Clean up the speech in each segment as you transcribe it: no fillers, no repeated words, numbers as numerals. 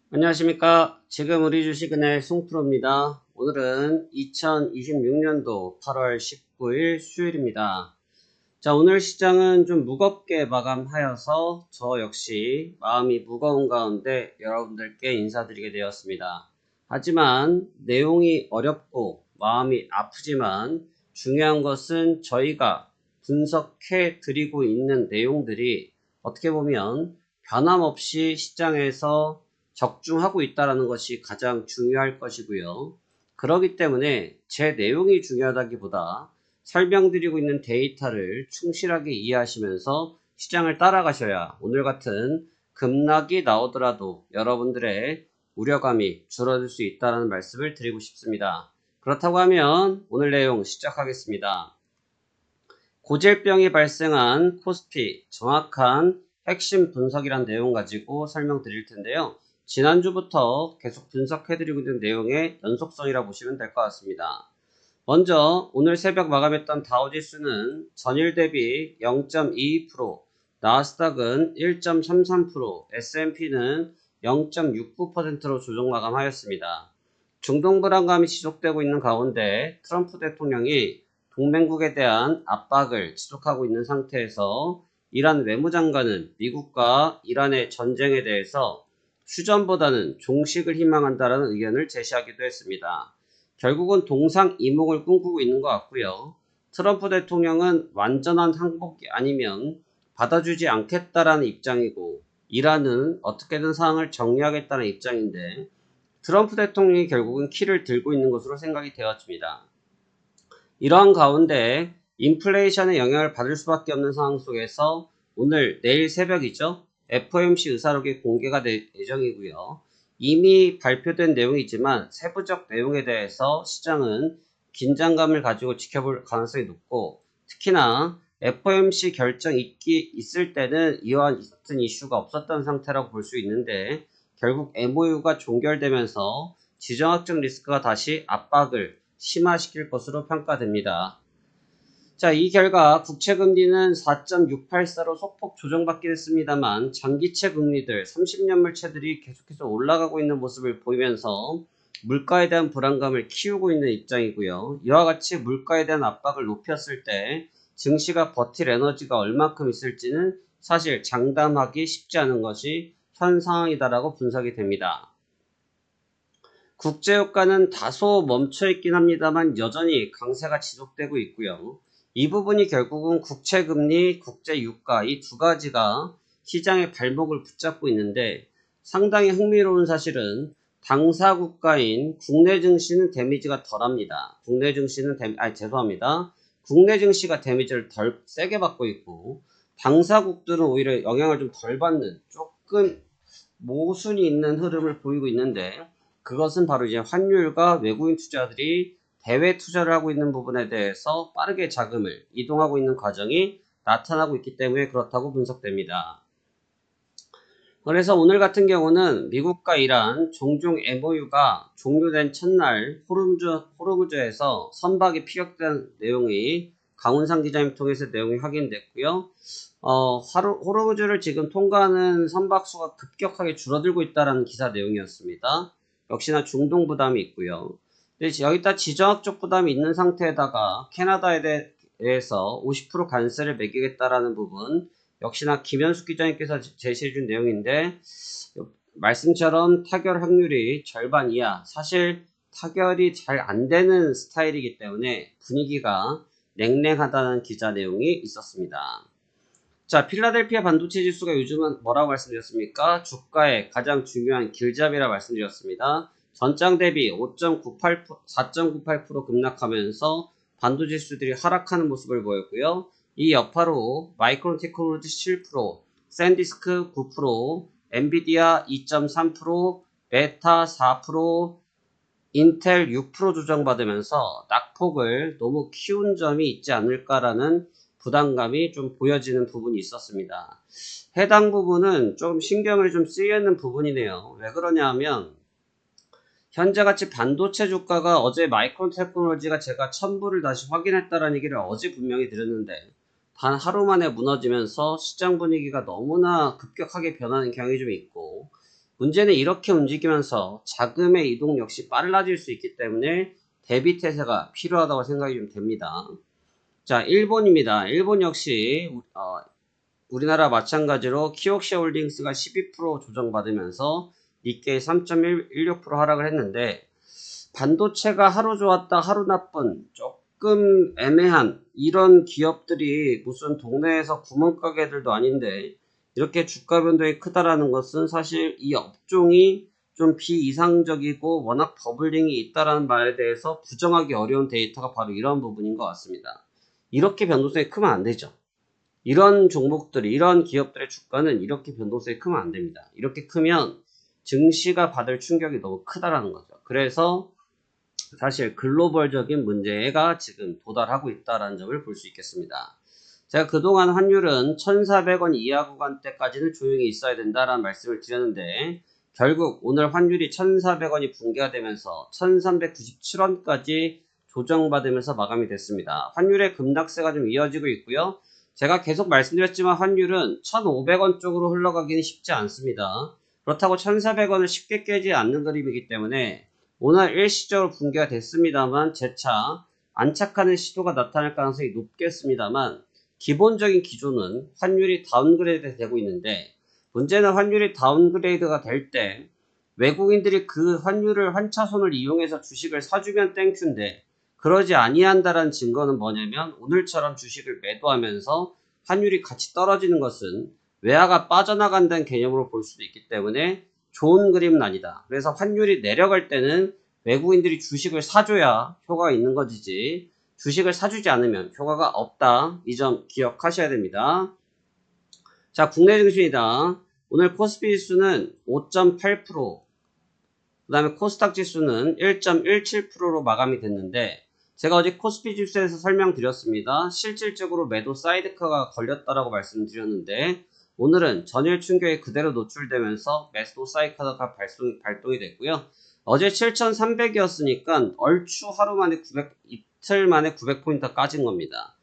안녕하십니까. 지금 우리 주식은의 송프로입니다. 오늘은 2026년도 8월 19일 수요일입니다. 자, 오늘 시장은 좀 무겁게 마감하여서 저 역시 마음이 무거운 가운데 여러분들께 인사드리게 되었습니다. 하지만 내용이 어렵고 마음이 아프지만 중요한 것은 저희가 분석해 드리고 있는 내용들이 어떻게 보면 변함없이 시장에서 적중하고 있다는 것이 가장 중요할 것이고요. 그렇기 때문에 제 내용이 중요하다기보다 설명드리고 있는 데이터를 충실하게 이해하시면서 시장을 따라가셔야 오늘 같은 급락이 나오더라도 여러분들의 우려감이 줄어들 수 있다는 말씀을 드리고 싶습니다. 그렇다고 하면 오늘 내용 시작하겠습니다. 고질병이 발생한 코스피 정확한 핵심 분석이란 내용 가지고 설명드릴 텐데요. 지난주부터 계속 분석해드리고 있는 내용의 연속성이라 보시면 될 것 같습니다. 먼저 오늘 새벽 마감했던 다우지수는 전일 대비 0.22%, 나스닥은 1.33%, S&P는 0.69%로 조정 마감하였습니다. 중동 불안감이 지속되고 있는 가운데 트럼프 대통령이 동맹국에 대한 압박을 지속하고 있는 상태에서 이란 외무장관은 미국과 이란의 전쟁에 대해서 휴전보다는 종식을 희망한다는 의견을 제시하기도 했습니다. 결국은 동상이몽을 꿈꾸고 있는 것 같고요. 트럼프 대통령은 완전한 항복이 아니면 받아주지 않겠다라는 입장이고 이란은 어떻게든 상황을 정리하겠다는 입장인데 트럼프 대통령이 결국은 키를 들고 있는 것으로 생각이 되었습니다. 이러한 가운데 인플레이션의 영향을 받을 수밖에 없는 상황 속에서 오늘 내일 새벽이죠. FOMC 의사록이 공개가 될 예정이고요. 이미 발표된 내용이지만 세부적 내용에 대해서 시장은 긴장감을 가지고 지켜볼 가능성이 높고 특히나 FOMC 결정이 있을 때는 이와 같은 이슈가 없었던 상태라고 볼 수 있는데 결국 MOU가 종결되면서 지정학적 리스크가 다시 압박을 심화시킬 것으로 평가됩니다. 자, 이 결과 국채금리는 4.684로 소폭 조정받긴 했습니다만 장기채 금리들 30년 물채들이 계속해서 올라가고 있는 모습을 보이면서 물가에 대한 불안감을 키우고 있는 입장이고요. 이와 같이 물가에 대한 압박을 높였을 때 증시가 버틸 에너지가 얼마큼 있을지는 사실 장담하기 쉽지 않은 것이 현 상황이다라고 분석이 됩니다. 국제유가는 다소 멈춰있긴 합니다만 여전히 강세가 지속되고 있고요. 이 부분이 결국은 국채금리, 국제유가 이 두 가지가 시장의 발목을 붙잡고 있는데 상당히 흥미로운 사실은 당사국가인 국내 증시는 데미지가 덜합니다. 국내 증시가 데미지를 덜 세게 받고 있고 당사국들은 오히려 영향을 좀 덜 받는 조금 모순이 있는 흐름을 보이고 있는데 그것은 바로 이제 환율과 외국인 투자들이 대외 투자를 하고 있는 부분에 대해서 빠르게 자금을 이동하고 있는 과정이 나타나고 있기 때문에 그렇다고 분석됩니다. 그래서 오늘 같은 경우는 미국과 이란 종종 MOU가 종료된 첫날 호르무즈에서 선박이 피격된 내용이 강훈상 기자님 통해서 내용이 확인됐고요. 호르무즈를 지금 통과하는 선박수가 급격하게 줄어들고 있다는 기사 내용이었습니다. 역시나 중동 부담이 있고요. 근데 여기다 지정학적 부담이 있는 상태에다가 캐나다에 대해서 50% 관세를 매기겠다라는 부분 역시나 김현숙 기자님께서 제시해준 내용인데 말씀처럼 타결 확률이 절반 이하 사실 타결이 잘 안되는 스타일이기 때문에 분위기가 냉랭하다는 기자 내용이 있었습니다. 자, 필라델피아 반도체 지수가 요즘은 뭐라고 말씀드렸습니까? 주가의 가장 중요한 길잡이라 말씀드렸습니다. 전장 대비 4.98% 급락하면서 반도체 지수들이 하락하는 모습을 보였고요. 이 여파로 마이크론 테크놀로지 7%, 샌디스크 9%, 엔비디아 2.3%, 베타 4%, 인텔 6% 조정받으면서 낙폭을 너무 키운 점이 있지 않을까라는 부담감이 좀 보여지는 부분이 있었습니다. 해당 부분은 좀 신경을 좀 쓰이는 부분이네요. 왜 그러냐 하면 현재같이 반도체 주가가 어제 마이크론 테크놀로지가 제가 첨부를 다시 확인했다라는 얘기를 어제 분명히 드렸는데 단 하루 만에 무너지면서 시장 분위기가 너무나 급격하게 변하는 경향이 좀 있고 문제는 이렇게 움직이면서 자금의 이동 역시 빨라질 수 있기 때문에 대비태세가 필요하다고 생각이 좀 됩니다. 자, 일본입니다. 일본 역시 우리나라 마찬가지로 키옥시홀딩스가 12% 조정받으면서 니케이 3.16% 하락을 했는데, 반도체가 하루 좋았다 하루 나쁜 조금 애매한 이런 기업들이 무슨 동네에서 구멍가게들도 아닌데 이렇게 주가 변동이 크다라는 것은 사실 이 업종이 좀 비이상적이고 워낙 버블링이 있다라는 말에 대해서 부정하기 어려운 데이터가 바로 이런 부분인 것 같습니다. 이렇게 변동성이 크면 안 되죠. 이런 종목들이, 이런 기업들의 주가는 이렇게 변동성이 크면 안 됩니다. 이렇게 크면 증시가 받을 충격이 너무 크다라는 거죠. 그래서 사실 글로벌적인 문제가 지금 도달하고 있다는 점을 볼 수 있겠습니다. 제가 그동안 환율은 1,400원 이하 구간대까지는 조용히 있어야 된다라는 말씀을 드렸는데, 결국 오늘 환율이 1,400원이 붕괴가 되면서 1,397원까지 조정받으면서 마감이 됐습니다. 환율의 급락세가 좀 이어지고 있고요. 제가 계속 말씀드렸지만 환율은 1,500원 쪽으로 흘러가기는 쉽지 않습니다. 그렇다고 1,400원을 쉽게 깨지 않는 그림이기 때문에 오늘 일시적으로 붕괴가 됐습니다만 재차 안착하는 시도가 나타날 가능성이 높겠습니다만, 기본적인 기조는 환율이 다운그레이드 되고 있는데, 문제는 환율이 다운그레이드가 될 때 외국인들이 그 환율을 환차손을 이용해서 주식을 사주면 땡큐인데, 그러지 아니한다라는 증거는 뭐냐면 오늘처럼 주식을 매도하면서 환율이 같이 떨어지는 것은 외화가 빠져나간다는 개념으로 볼 수도 있기 때문에 좋은 그림은 아니다. 그래서 환율이 내려갈 때는 외국인들이 주식을 사줘야 효과가 있는 것이지, 주식을 사주지 않으면 효과가 없다. 이 점 기억하셔야 됩니다. 자, 국내 증시이다. 오늘 코스피 지수는 5.8%, 그 다음에 코스닥 지수는 1.17%로 마감이 됐는데, 제가 어제 코스피 지수에서 설명드렸습니다. 실질적으로 매도 사이드카가 걸렸다라고 말씀드렸는데, 오늘은 전일 충격에 그대로 노출되면서 매도 사이드카가 발동이 됐고요. 어제 7,300이었으니까 얼추 하루 만에 이틀 만에 900포인트 까진 겁니다.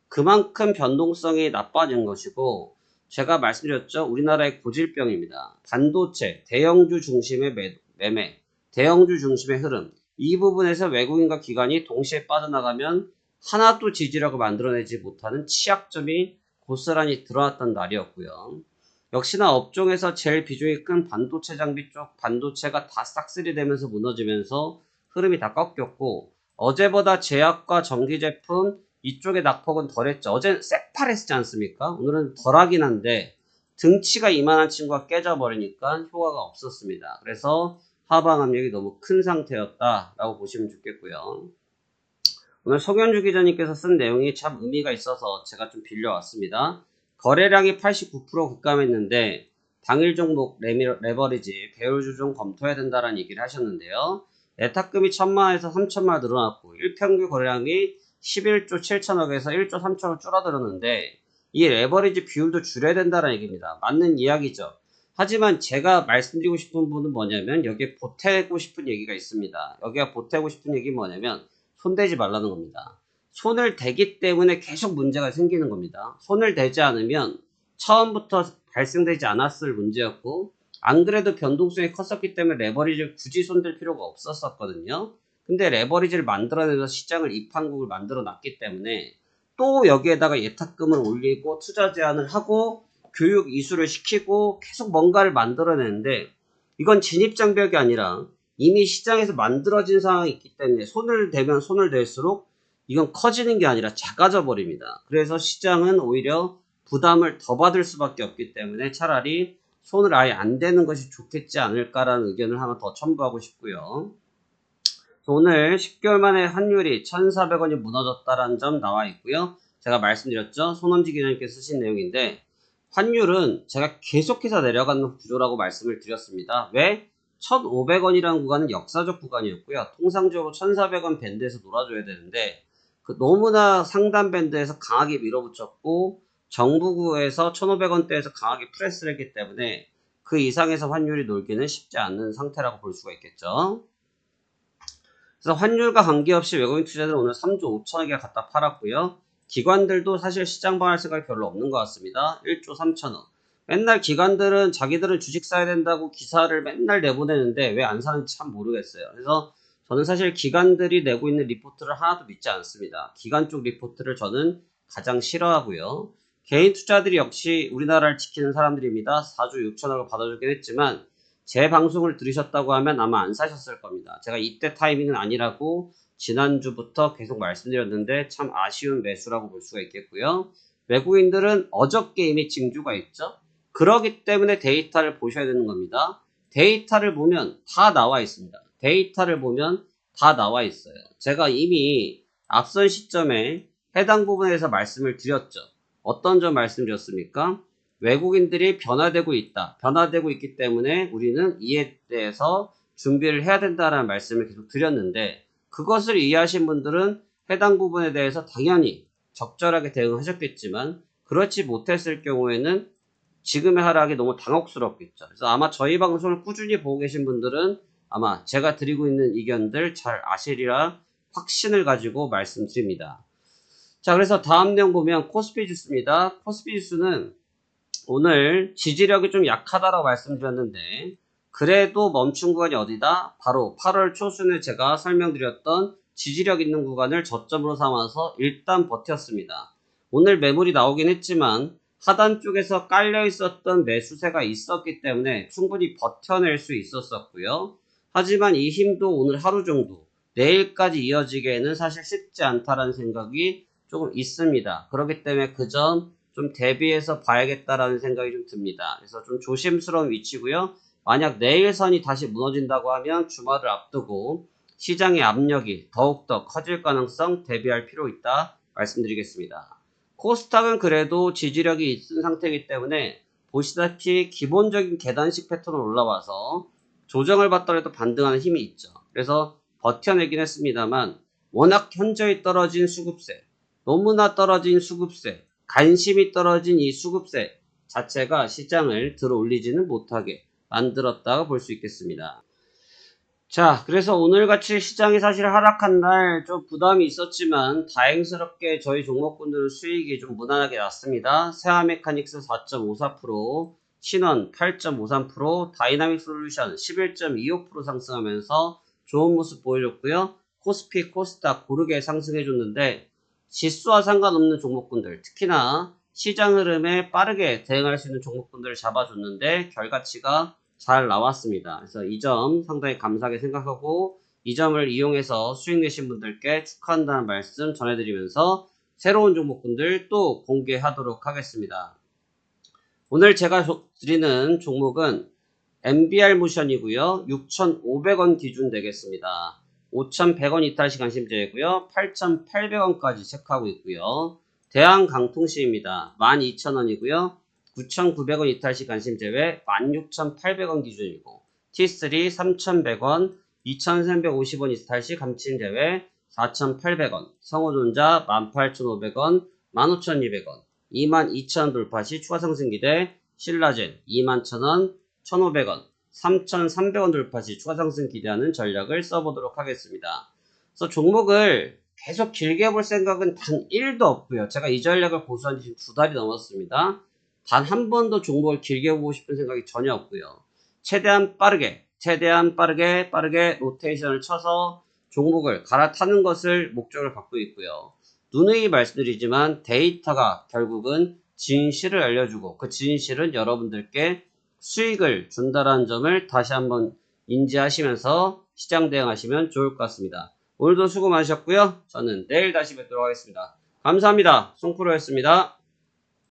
그만큼 변동성이 나빠진 것이고, 제가 말씀드렸죠. 우리나라의 고질병입니다. 반도체, 대형주 중심의 매매, 대형주 중심의 흐름, 이 부분에서 외국인과 기관이 동시에 빠져나가면 하나도 지지력을 만들어내지 못하는 취약점이 고스란히 드러났던 날이었고요. 역시나 업종에서 제일 비중이 큰 반도체 장비 쪽 반도체가 다 싹쓸이 되면서 무너지면서 흐름이 다 꺾였고, 어제보다 제약과 전기제품 이쪽의 낙폭은 덜했죠. 어제는 새파랬지 않습니까? 오늘은 덜하긴 한데 등치가 이만한 친구가 깨져버리니까 효과가 없었습니다. 그래서 하방 압력이 너무 큰 상태였다라고 보시면 좋겠고요. 오늘 송현주 기자님께서 쓴 내용이 참 의미가 있어서 제가 좀 빌려왔습니다. 거래량이 89% 급감했는데 당일 종목 레버리지 배율주 좀 검토해야 된다라는 얘기를 하셨는데요. 예탁금이 1,000만원에서 3,000만원 늘어났고 일평균 거래량이 11조 7천억에서 1조 3천억 줄어들었는데, 이 레버리지 비율도 줄여야 된다는 얘기입니다. 맞는 이야기죠. 하지만 제가 말씀드리고 싶은 부분은 뭐냐면 여기에 보태고 싶은 얘기가 있습니다. 여기가 보태고 싶은 얘기는 뭐냐면 손대지 말라는 겁니다. 손을 대기 때문에 계속 문제가 생기는 겁니다. 손을 대지 않으면 처음부터 발생되지 않았을 문제였고, 안 그래도 변동성이 컸었기 때문에 레버리지를 굳이 손댈 필요가 없었거든요. 근데 레버리지를 만들어내서 시장을 입한국을 만들어 놨기 때문에 또 여기에다가 예탁금을 올리고 투자 제한을 하고 교육 이수를 시키고 계속 뭔가를 만들어내는데, 이건 진입장벽이 아니라 이미 시장에서 만들어진 상황이 있기 때문에 손을 대면 손을 댈수록 이건 커지는 게 아니라 작아져 버립니다. 그래서 시장은 오히려 부담을 더 받을 수밖에 없기 때문에 차라리 손을 아예 안 대는 것이 좋겠지 않을까라는 의견을 하나 더 첨부하고 싶고요. 오늘 10개월 만에 환율이 1,400원이 무너졌다라는 점 나와 있고요. 제가 말씀드렸죠. 손원지 기자님께서 쓰신 내용인데, 환율은 제가 계속해서 내려가는 구조라고 말씀을 드렸습니다. 왜? 1,500원이라는 구간은 역사적 구간이었고요. 통상적으로 1,400원 밴드에서 놀아줘야 되는데 너무나 상단 밴드에서 강하게 밀어붙였고 정부구에서 1,500원대에서 강하게 프레스를 했기 때문에 그 이상에서 환율이 놀기는 쉽지 않은 상태라고 볼 수가 있겠죠. 그래서 환율과 관계없이 외국인 투자자들은 오늘 3조 5천억에 갖다 팔았고요. 기관들도 사실 시장 방할 생각이 별로 없는 것 같습니다. 1조 3천억. 맨날 기관들은 자기들은 주식 사야 된다고 기사를 맨날 내보내는데 왜 안 사는지 참 모르겠어요. 그래서 저는 사실 기관들이 내고 있는 리포트를 하나도 믿지 않습니다. 기관 쪽 리포트를 저는 가장 싫어하고요. 개인 투자들이 역시 우리나라를 지키는 사람들입니다. 4조 6천억을 받아주긴 했지만 제 방송을 들으셨다고 하면 아마 안 사셨을 겁니다. 제가 이때 타이밍은 아니라고 지난주부터 계속 말씀드렸는데 참 아쉬운 매수라고 볼 수가 있겠고요. 외국인들은 어저께 이미 징조가 있죠. 그러기 때문에 데이터를 보셔야 되는 겁니다. 데이터를 보면 다 나와 있습니다. 데이터를 보면 다 나와 있어요. 제가 이미 앞선 시점에 해당 부분에서 말씀을 드렸죠. 어떤 점 말씀드렸습니까? 외국인들이 변화되고 있다. 변화되고 있기 때문에 우리는 이에 대해서 준비를 해야 된다는 말씀을 계속 드렸는데 그것을 이해하신 분들은 해당 부분에 대해서 당연히 적절하게 대응하셨겠지만 그렇지 못했을 경우에는 지금의 하락이 너무 당혹스럽겠죠. 그래서 아마 저희 방송을 꾸준히 보고 계신 분들은 아마 제가 드리고 있는 의견들 잘 아시리라 확신을 가지고 말씀드립니다. 자, 그래서 다음 내용 보면 코스피 지수입니다. 코스피 지수는 오늘 지지력이 좀 약하다라고 말씀드렸는데 그래도 멈춘 구간이 어디다? 바로 8월 초순에 제가 설명드렸던 지지력 있는 구간을 저점으로 삼아서 일단 버텼습니다. 오늘 매물이 나오긴 했지만 하단 쪽에서 깔려 있었던 매수세가 있었기 때문에 충분히 버텨낼 수 있었었고요. 하지만 이 힘도 오늘 하루 정도, 내일까지 이어지기에는 사실 쉽지 않다라는 생각이 조금 있습니다. 그렇기 때문에 그 점 좀 대비해서 봐야겠다라는 생각이 좀 듭니다. 그래서 좀 조심스러운 위치고요. 만약 내일 선이 다시 무너진다고 하면 주말을 앞두고 시장의 압력이 더욱더 커질 가능성 대비할 필요 있다 말씀드리겠습니다. 코스닥은 그래도 지지력이 있은 상태이기 때문에 보시다시피 기본적인 계단식 패턴으로 올라와서 조정을 받더라도 반등하는 힘이 있죠. 그래서 버텨내긴 했습니다만 워낙 현저히 떨어진 수급세, 너무나 떨어진 수급세, 관심이 떨어진 이 수급세 자체가 시장을 들어올리지는 못하게 만들었다고 볼 수 있겠습니다. 자, 그래서 오늘같이 시장이 사실 하락한 날 좀 부담이 있었지만 다행스럽게 저희 종목군들은 수익이 좀 무난하게 났습니다. 세아메카닉스 4.54%, 신원 8.53%, 다이나믹 솔루션 11.25% 상승하면서 좋은 모습 보여줬고요. 코스피, 코스닥 고르게 상승해줬는데 지수와 상관없는 종목군들, 특히나 시장 흐름에 빠르게 대응할 수 있는 종목군들을 잡아줬는데 결과치가 잘 나왔습니다. 그래서 이 점 상당히 감사하게 생각하고 이 점을 이용해서 수익 내신 분들께 축하한다는 말씀 전해드리면서 새로운 종목군들 또 공개하도록 하겠습니다. 오늘 제가 드리는 종목은 MBR 모션이고요. 6,500원 기준 되겠습니다. 5,100원 이탈시 관심제이고요. 8,800원까지 체크하고 있고요. 대한강통시입니다. 12,000원이고요. 9,900원 이탈시 관심제외 16,800원 기준이고 T3 3,100원, 2,350원 이탈시 관심제외 4,800원, 성호전자 18,500원, 15,200원, 22,000원 돌파시 추가 상승 기대, 신라젠 21,000원, 1,500원, 3,300원 돌파시 추가 상승 기대하는 전략을 써보도록 하겠습니다. 그래서 종목을 계속 길게 볼 생각은 단 1도 없고요. 제가 이 전략을 고수한 지 지금 2달이 넘었습니다. 단 한 번도 종목을 길게 보고 싶은 생각이 전혀 없고요. 최대한 빠르게 로테이션을 쳐서 종목을 갈아타는 것을 목적으로 갖고 있고요. 누누이 말씀드리지만 데이터가 결국은 진실을 알려주고 그 진실은 여러분들께 수익을 준다라는 점을 다시 한번 인지하시면서 시장 대응하시면 좋을 것 같습니다. 오늘도 수고 많으셨고요. 저는 내일 다시 뵙도록 하겠습니다. 감사합니다. 송프로였습니다.